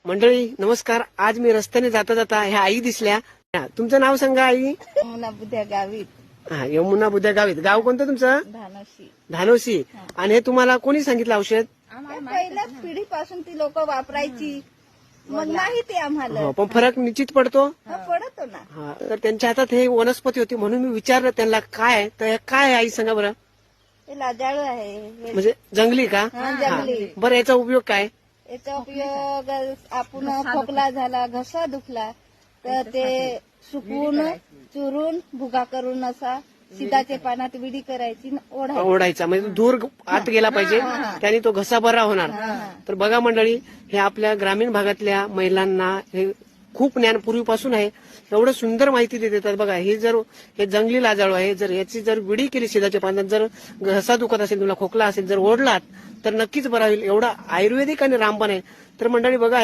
मंडळी नमस्कार. आज मी रस्त्याने जाता जाता ह्या आई दिसल्या. तुमचं नाव सांगा आई. यमुना बुद्ध्या गावीत हा, यमुना बुद्ध्या गावीत. गाव कोणतं तुमचं? धानोशी. धानोशी. आणि हे तुम्हाला कोणी सांगितलं औषध? पहिल्याच पिढीपासून ती लोक वापरायची, मग नाही ते आम्हाला हो, पण फरक निश्चित पडतो. पडतो ना. हा, तर त्यांच्या हातात हे वनस्पती होती म्हणून मी विचारलं त्यांना काय आहे. तर हे काय आहे आई सांगा बरं. हे लाजाळू आहे हे. म्हणजे जंगली का? हा, जंगली. बरं याचा उपयोग काय? याचा उपयोग आपण खोकला झाला, घसा दुखला तर ते सुकवून चुरून भुगा करून असा सिधाच्या पानात विडी करायची न ओढायची. ओढायचा म्हणजे दूर आत गेला पाहिजे, त्याने तो घसा बरा होणार. तर बघा मंडळी, हे आपल्या ग्रामीण भागातल्या महिलांना हे खूप ज्ञान पूर्वीपासून आहे. एवढं सुंदर माहिती देतात. बघा हे हे जंगली लाजाळू आहे. जर याची जर विडी केली सिधाच्या पानात, जर घसा दुखत असेल, तुला खोकला असेल, जर ओढलात तर नक्कीच बरा होईल. एवढा आयुर्वेदिक आणि रामबाण आहे. तर मंडळी बघा